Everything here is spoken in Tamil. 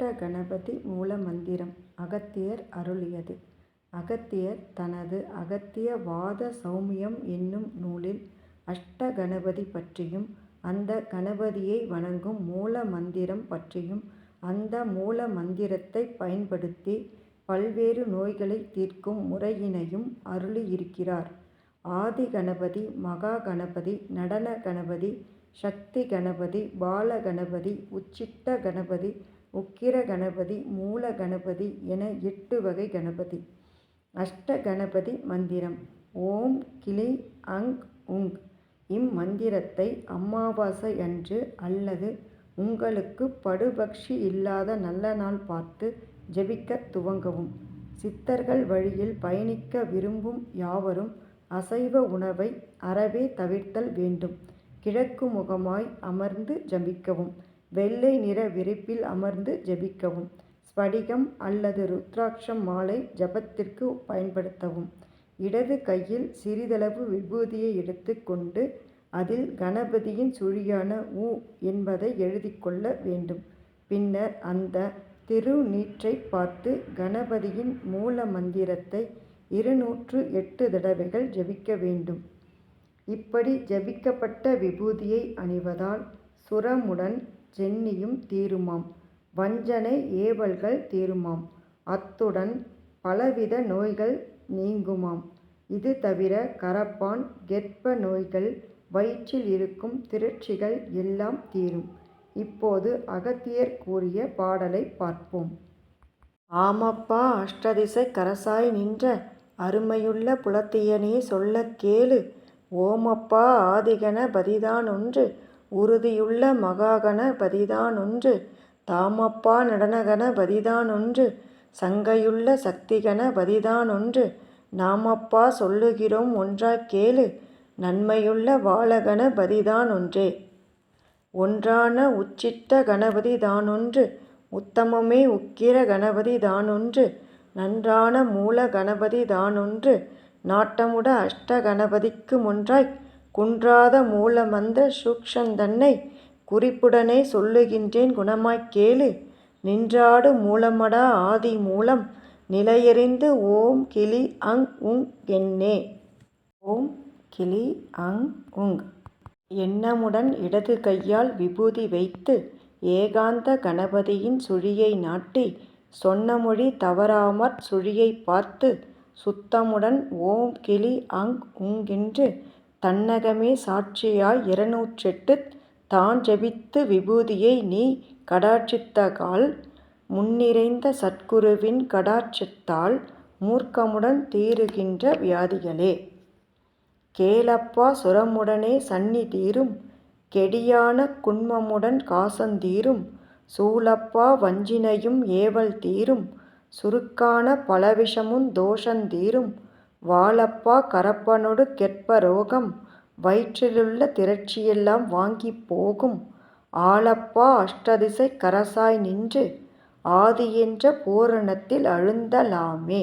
அஷ்டகணபதி மூல மந்திரம் அகத்தியர் அருளியது. அகத்தியர் தனது அகத்திய வாத சௌமியம் என்னும் நூலில் அஷ்டகணபதி பற்றியும் அந்த கணபதியை வணங்கும் மூல மந்திரம் பற்றியும் அந்த மூல மந்திரத்தை பயன்படுத்தி பல்வேறு நோய்களை தீர்க்கும் முறையினையும் அருளியிருக்கிறார். ஆதி கணபதி, மகா கணபதி, நடன கணபதி, சக்தி கணபதி, பால கணபதி, உச்சிட்ட கணபதி, உக்கிர கணபதி, மூல கணபதி என 8 வகை கணபதி. அஷ்ட கணபதி மந்திரம் ஓம் கிளி அங் உங். இம்மந்திரத்தை அமாவாசை அன்று அல்லது உங்களுக்கு படுபக்ஷி இல்லாத நல்ல நாள் பார்த்து ஜெபிக்க துவங்கவும். சித்தர்கள் வழியில் பயணிக்க விரும்பும் யாவரும் அசைவ உணவை அறவே தவிர்த்தல் வேண்டும். கிழக்கு முகமாய் அமர்ந்து ஜபிக்கவும். வெள்ளை நிற விரிப்பில் அமர்ந்து ஜபிக்கவும். ஸ்படிகம் அல்லது ருத்ராட்சம் மாலை ஜபத்திற்கு பயன்படுத்தவும். இடது கையில் சிறிதளவு விபூதியை எடுத்து கொண்டு அதில் கணபதியின் சுழியான உ என்பதை எழுதி கொள்ள வேண்டும். பின்னர் அந்த திருநீற்றை பார்த்து கணபதியின் மூல மந்திரத்தை 208 தடவைகள் ஜபிக்க வேண்டும். இப்படி ஜபிக்கப்பட்ட விபூதியை அணிவதால் சுரமுடன் ஜென்னியும் தீருமாம். வஞ்சனை ஏவல்கள் தீருமாம். அத்துடன் பலவித நோய்கள் நீங்குமாம். இது தவிர கரப்பான், கெர்ப்ப நோய்கள், வயிற்றில் இருக்கும் திரட்சிகள் எல்லாம் தீரும். இப்போது அகத்தியர் கூறிய பாடலை பார்ப்போம். ஆமப்பா அஷ்டதிசை கரசாய் நின்ற அருமையுள்ள புலத்தியனே சொல்லக் கேளு. ஓமப்பா ஆதிகண பதிதானொன்று உறுதியுள்ள மகாகண பதிதானொன்று. தாமப்பா நடனகண பதிதானொன்று சங்கையுள்ள சக்திகண பதிதானொன்று. நாமப்பா சொல்லுகிறோம் ஒன்றாக் கேளு. நன்மையுள்ள வாலகண பதிதானொன்றே. ஒன்றான உச்சிட்ட கணபதி தானொன்று. உத்தமமே உக்கிர கணபதி தானொன்று. நன்றான மூல கணபதி தானொன்று. நாட்டமுட அஷ்ட கணபதிக்கு ஒன்றாய் குன்றாத மூல மந்திர சூக்ஷந்தன்னை குறிப்புடனே சொல்லுகின்றேன் குணமாய்க் கேளு. நின்றாடு மூலமடா ஆதி மூலம் நிலையறிந்து ஓம் கிளி அங் உங் என்னே. ஓம் கிளி அங் உங் எண்ணமுடன் இடது கையால் விபூதி வைத்து ஏகாந்த கணபதியின் சுழியை நாட்டி சொன்ன மொழி தவறாமற் சுழியை பார்த்து சுத்தமுடன் ஓம் கிளி அங் உங்கென்று தன்னகமே சாட்சியாய் 208 தான் ஜபித்து விபூதியை நீ கடாட்சித்தகால் முன்னிறைந்த சத்குருவின் கடாட்சத்தால் மூர்க்கமுடன் தீருகின்ற வியாதிகளே. கேளப்பா சுரமுடனே சன்னி தீரும். கெடியான குன்மமுடன் காசந்தீரும். சூலப்பா வஞ்சினையும் ஏவல் தீரும். சுருக்கான பலவிஷமும் தோஷந்தீரும். வாலப்பா கரப்பனொடு கெர்ப்ப ரோகம் வயிற்றிலுள்ள திரட்சியெல்லாம் வாங்கிப் போகும். ஆலப்பா அஷ்டதிசை கரசாய் நின்று ஆதி என்ற பூரணத்தில் அழுந்தலாமே.